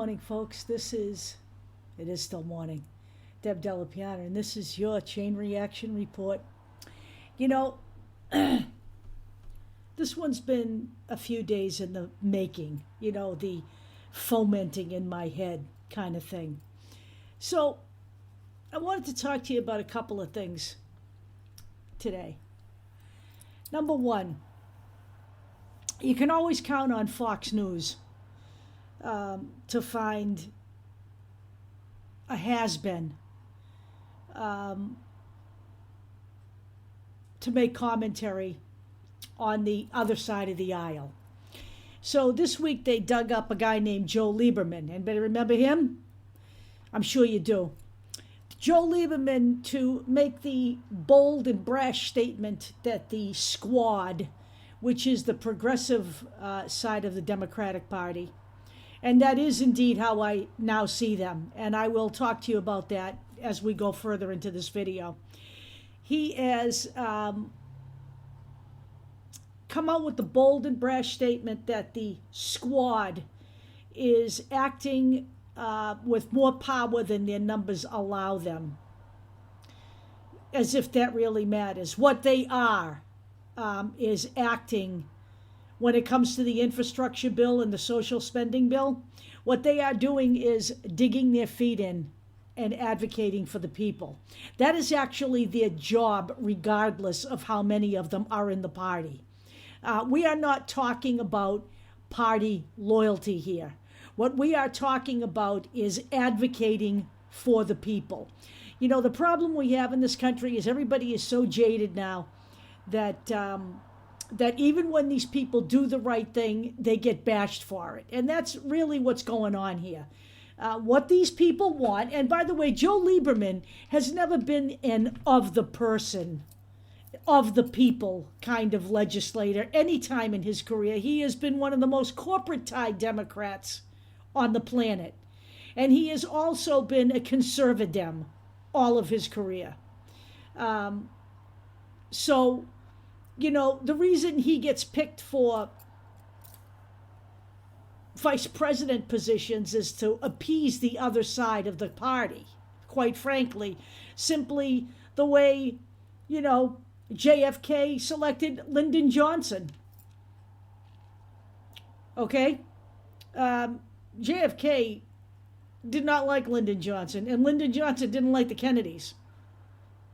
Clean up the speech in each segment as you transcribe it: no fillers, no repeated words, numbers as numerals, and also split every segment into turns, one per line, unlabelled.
morning, folks. It is still morning. Deb Delapiana, and this is your chain reaction report. You know, this one's been a few days in the making, the fomenting in my head kind of thing. So I wanted to talk to you about a couple of things today. Number one, you can always count on Fox News to find a has-been to make commentary on the other side of the aisle. So this week they dug up a guy named Joe Lieberman. Anybody remember him? I'm sure you do. Joe Lieberman, to make the bold and brash statement that the squad, which is the progressive side of the Democratic Party, and that is indeed how I now see them, and I will talk to you about that as we go further into this video. He has come out with the bold and brash statement that the squad is acting with more power than their numbers allow them, as if that really matters. What they are is acting when it comes to the infrastructure bill and the social spending bill. What they are doing is digging their feet in and advocating for the people. That is actually their job, regardless of how many of them are in the party. We are not talking about party loyalty here. What we are talking about is advocating for the people. The problem we have in this country is everybody is so jaded now that even when these people do the right thing, they get bashed for it. And that's really what's going on here. What these people want, and by the way, Joe Lieberman has never been an of the person, of the people kind of legislator any time in his career. He has been one of the most corporate-tied Democrats on the planet. And he has also been a conservative all of his career. The reason he gets picked for vice president positions is to appease the other side of the party, quite frankly. Simply the way, JFK selected Lyndon Johnson. Okay? JFK did not like Lyndon Johnson, and Lyndon Johnson didn't like the Kennedys.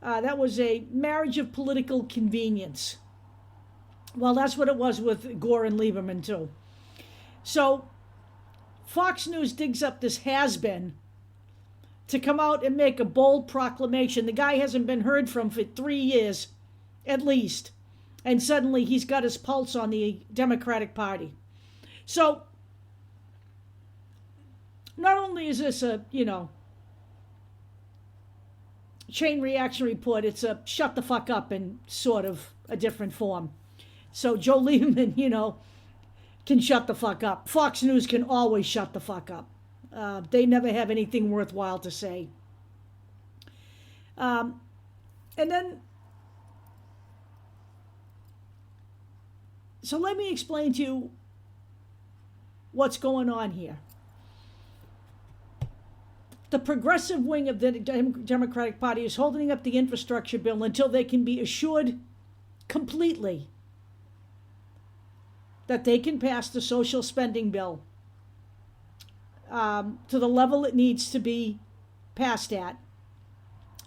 That was a marriage of political convenience. Well, that's what it was with Gore and Lieberman, too. So Fox News digs up this has-been to come out and make a bold proclamation. The guy hasn't been heard from for 3 years, at least. And suddenly he's got his pulse on the Democratic Party. So not only is this a, chain reaction report, it's a shut the fuck up in sort of a different form. So Joe Lieberman, can shut the fuck up. Fox News can always shut the fuck up. They never have anything worthwhile to say. And then, so let me explain to you what's going on here. The progressive wing of the Democratic Party is holding up the infrastructure bill until they can be assured completely that they can pass the social spending bill to the level it needs to be passed at.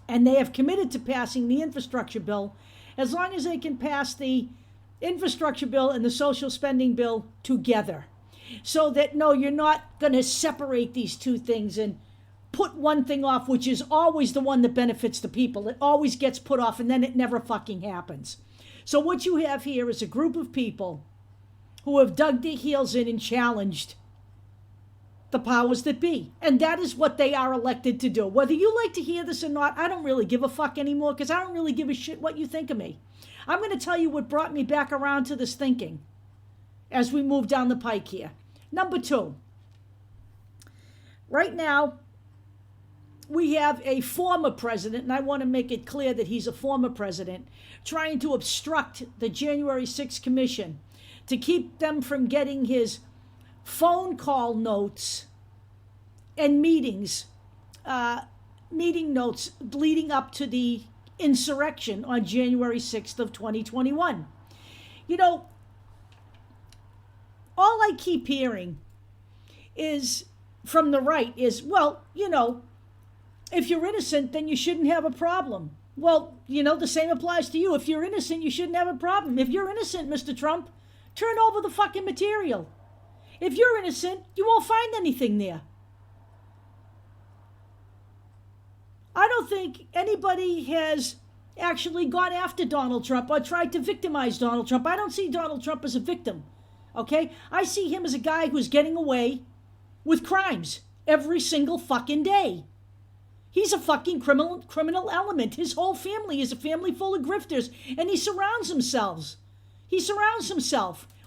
And they have committed to passing the infrastructure bill as long as they can pass the infrastructure bill and the social spending bill together. So that, no, you're not going to separate these two things and put one thing off, which is always the one that benefits the people. It always gets put off, and then it never fucking happens. So what you have here is a group of people who have dug their heels in and challenged the powers that be. And that is what they are elected to do. Whether you like to hear this or not, I don't really give a fuck anymore, because I don't really give a shit what you think of me. I'm going to tell you what brought me back around to this thinking as we move down the pike here. Number two, right now, we have a former president, and I want to make it clear that he's a former president, trying to obstruct the January 6th Commission to keep them from getting his phone call notes and meetings, meeting notes leading up to the insurrection on January 6th of 2021. You know, all I keep hearing is from the right is, well, you know, if you're innocent, then you shouldn't have a problem. Well, you know, the same applies to you. If you're innocent, you shouldn't have a problem. If you're innocent, Mr. Trump, turn over the fucking material. If you're innocent, you won't find anything there. I don't think anybody has actually gone after Donald Trump or tried to victimize Donald Trump. I don't see Donald Trump as a victim, okay? I see him as a guy who's getting away with crimes every single fucking day. He's a fucking criminal element. His whole family is a family full of grifters, and he surrounds himself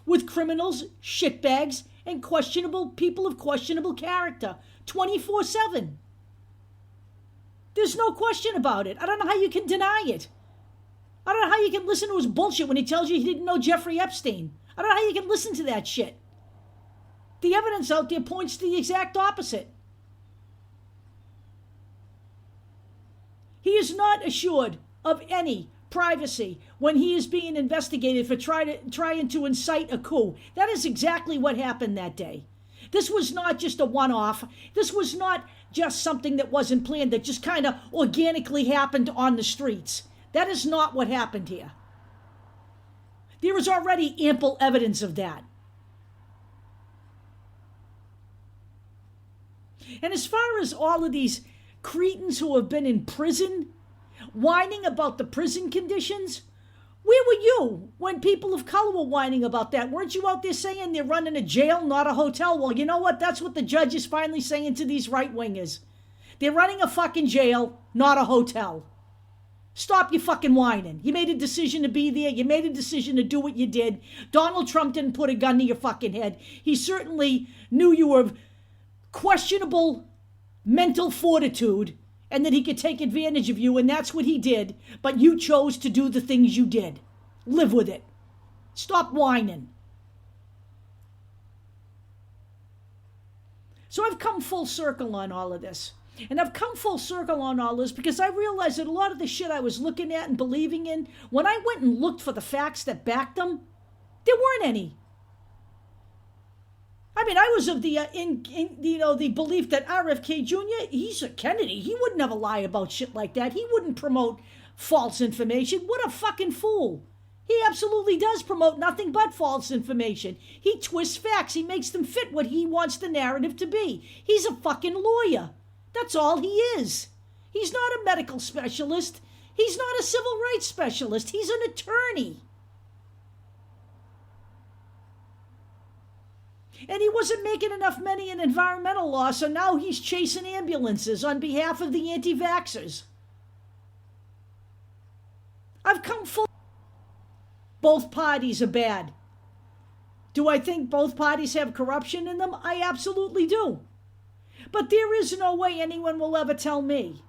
with criminals, shitbags, and questionable people of questionable character 24/7. There's no question about it. I don't know how you can deny it. I don't know how you can listen to his bullshit when he tells you he didn't know Jeffrey Epstein. I don't know how you can listen to that shit. The evidence out there points to the exact opposite. He is not assured of any privacy when he is being investigated for trying to incite a coup. That is exactly what happened that day. This was not just a one-off. This was not just something that wasn't planned, that just kind of organically happened on the streets. That is not what happened here. There is already ample evidence of that. And as far as all of these cretins who have been in prison, whining about the prison conditions, where were you when people of color were whining about that? Weren't you out there saying they're running a jail, not a hotel? Well, you know what? That's what the judge is finally saying to these right-wingers. They're running a fucking jail, not a hotel. Stop your fucking whining. You made a decision to be there. You made a decision to do what you did. Donald Trump didn't put a gun to your fucking head. He certainly knew you were questionable mental fortitude and that he could take advantage of you, and that's what he did. But you chose to do the things you did. Live with it. Stop whining. So I've come full circle on all of this. And I've come full circle on all this because I realized that a lot of the shit I was looking at and believing in, when I went and looked for the facts that backed them, there weren't any. I mean, I was of the the belief that RFK Jr., he's a Kennedy. He would never lie about shit like that. He wouldn't promote false information. What a fucking fool. He absolutely does promote nothing but false information. He twists facts. He makes them fit what he wants the narrative to be. He's a fucking lawyer. That's all he is. He's not a medical specialist. He's not a civil rights specialist. He's an attorney. And he wasn't making enough money in environmental law, so now he's chasing ambulances on behalf of the anti-vaxxers. I've come full. Both parties are bad. Do I think both parties have corruption in them? I absolutely do. But there is no way anyone will ever tell me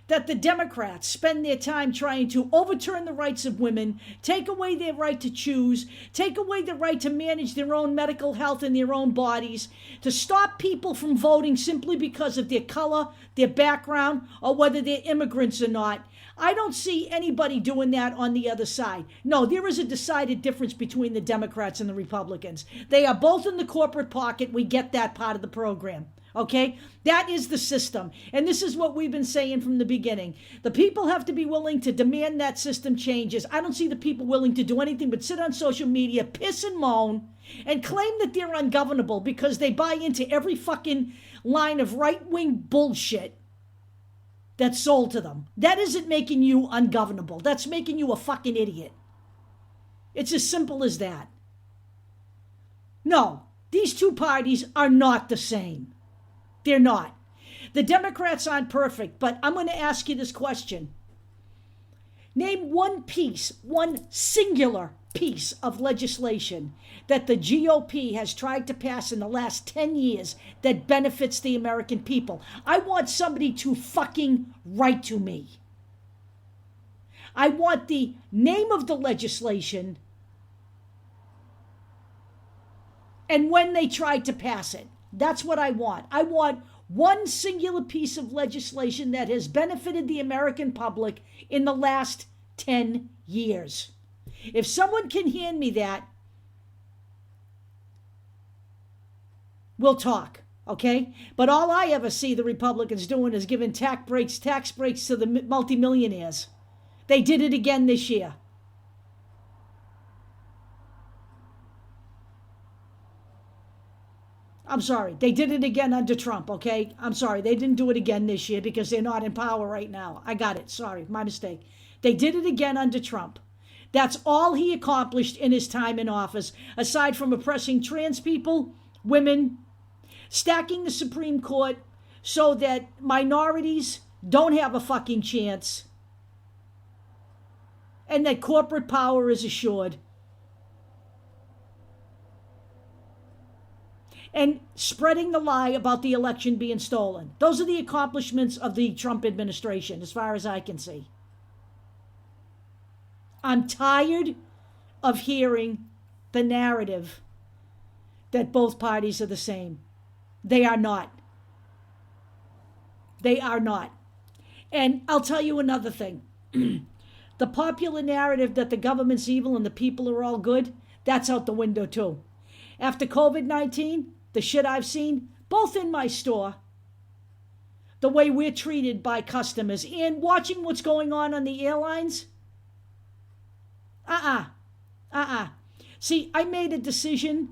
that the Democrats spend their time trying to overturn the rights of women, take away their right to choose, take away the right to manage their own medical health in their own bodies, to stop people from voting simply because of their color, their background, or whether they're immigrants or not. I don't see anybody doing that on the other side. No, there is a decided difference between the Democrats and the Republicans. They are both in the corporate pocket. We get that part of the program. Okay? That is the system. And this is what we've been saying from the beginning. The people have to be willing to demand that system changes. I don't see the people willing to do anything but sit on social media, piss and moan, and claim that they're ungovernable because they buy into every fucking line of right-wing bullshit that's sold to them. That isn't making you ungovernable. That's making you a fucking idiot. It's as simple as that. No, these two parties are not the same. They're not. The Democrats aren't perfect, but I'm going to ask you this question. Name one singular piece of legislation that the GOP has tried to pass in the last 10 years that benefits the American people. I want somebody to fucking write to me. I want the name of the legislation and when they tried to pass it. That's what I want. I want one singular piece of legislation that has benefited the American public in the last 10 years. If someone can hand me that, we'll talk, okay? But all I ever see the Republicans doing is giving tax breaks to the multimillionaires. They did it again this year. I'm sorry, they did it again under Trump, okay? I'm sorry, they didn't do it again this year because they're not in power right now. I got it, sorry, my mistake. They did it again under Trump. That's all he accomplished in his time in office, aside from oppressing trans people, women, stacking the Supreme Court so that minorities don't have a fucking chance, and that corporate power is assured. And spreading the lie about the election being stolen. Those are the accomplishments of the Trump administration, as far as I can see. I'm tired of hearing the narrative that both parties are the same. They are not. They are not. And I'll tell you another thing. The popular narrative that the government's evil and the people are all good, that's out the window too. After COVID-19, the shit I've seen, both in my store, the way we're treated by customers, and watching what's going on the airlines. See, I made a decision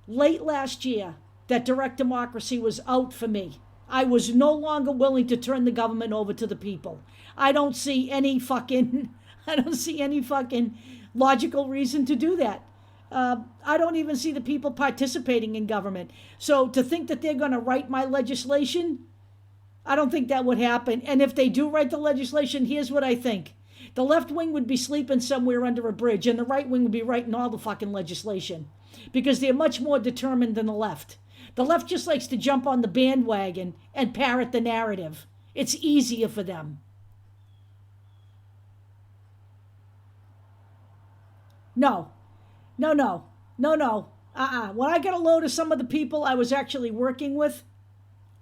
late last year that direct democracy was out for me. I was no longer willing to turn the government over to the people. I don't see any fucking logical reason to do that. I don't even see the people participating in government. So to think that they're going to write my legislation, I don't think that would happen. And if they do write the legislation, here's what I think. The left wing would be sleeping somewhere under a bridge, and the right wing would be writing all the fucking legislation, because they're much more determined than the left. The left just likes to jump on the bandwagon and parrot the narrative. It's easier for them. No. When I got a load of some of the people I was actually working with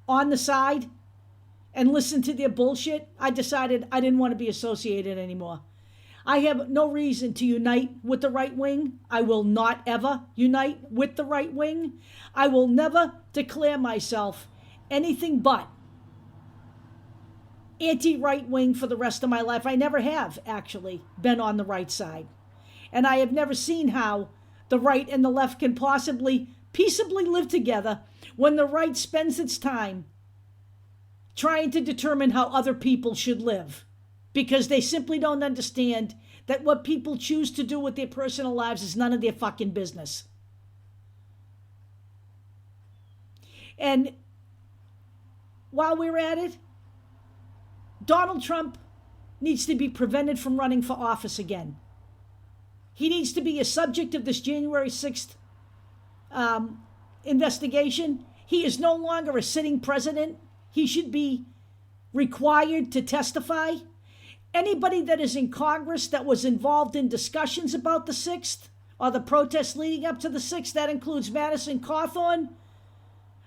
on the side and listened to their bullshit, I decided I didn't want to be associated anymore. I have no reason to unite with the right wing. I will not ever unite with the right wing. I will never declare myself anything but anti-right wing for the rest of my life. I never have actually been on the right side. And I have never seen how the right and the left can possibly peaceably live together when the right spends its time trying to determine how other people should live, because they simply don't understand that what people choose to do with their personal lives is none of their fucking business. And while we're at it, Donald Trump needs to be prevented from running for office again. He needs to be a subject of this January 6th investigation. He is no longer a sitting president. He should be required to testify. Anybody that is in Congress that was involved in discussions about the 6th or the protests leading up to the 6th, that includes Madison Cawthorn,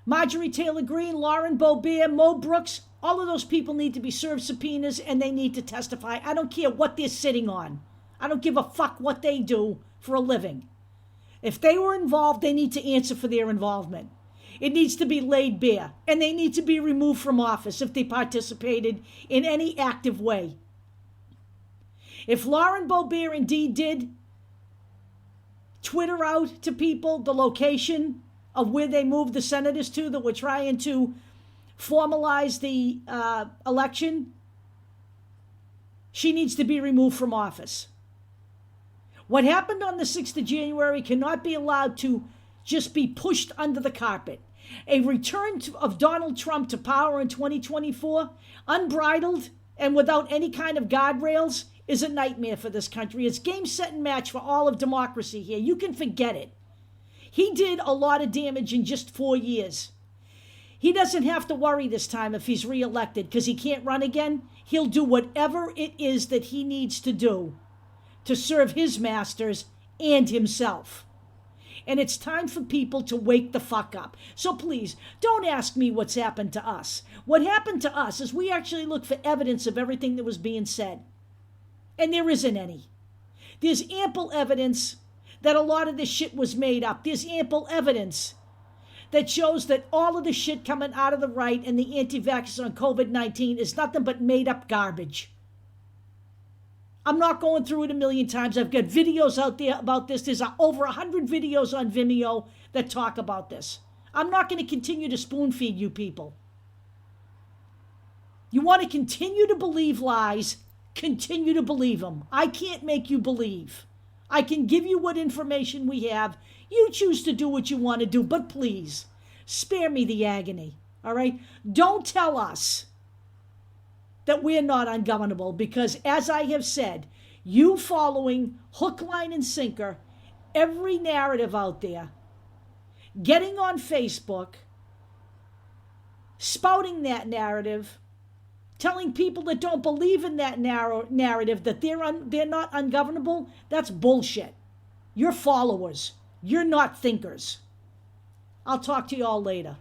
Marjorie Taylor Greene, Lauren Boebert, Mo Brooks, all of those people need to be served subpoenas and they need to testify. I don't care what they're sitting on. I don't give a fuck what they do for a living. If they were involved, they need to answer for their involvement. It needs to be laid bare, and they need to be removed from office if they participated in any active way. If Lauren Boebert indeed did Twitter out to people the location of where they moved the senators to that were trying to formalize the election, she needs to be removed from office. What happened on the 6th of January cannot be allowed to just be pushed under the carpet. A return of Donald Trump to power in 2024, unbridled and without any kind of guardrails, is a nightmare for this country. It's game, set, and match for all of democracy here. You can forget it. He did a lot of damage in just 4 years. He doesn't have to worry this time if he's reelected because he can't run again. He'll do whatever it is that he needs to do to serve his masters and himself. And it's time for people to wake the fuck up. So please, don't ask me what's happened to us. What happened to us is we actually looked for evidence of everything that was being said. And there isn't any. There's ample evidence that a lot of this shit was made up. There's ample evidence that shows that all of the shit coming out of the right and the anti-vaxxers on COVID-19 is nothing but made up garbage. I'm not going through it a million times. I've got videos out there about this. There's over 100 videos on Vimeo that talk about this. I'm not going to continue to spoon feed you people. You want to continue to believe lies, continue to believe them. I can't make you believe. I can give you what information we have. You choose to do what you want to do, but please, spare me the agony, all right? Don't tell us that we're not ungovernable, because as I have said, you following hook, line, and sinker every narrative out there, getting on Facebook, spouting that narrative, telling people that don't believe in that narrative that they're not ungovernable, that's bullshit. You're followers. You're not thinkers. I'll talk to you all later.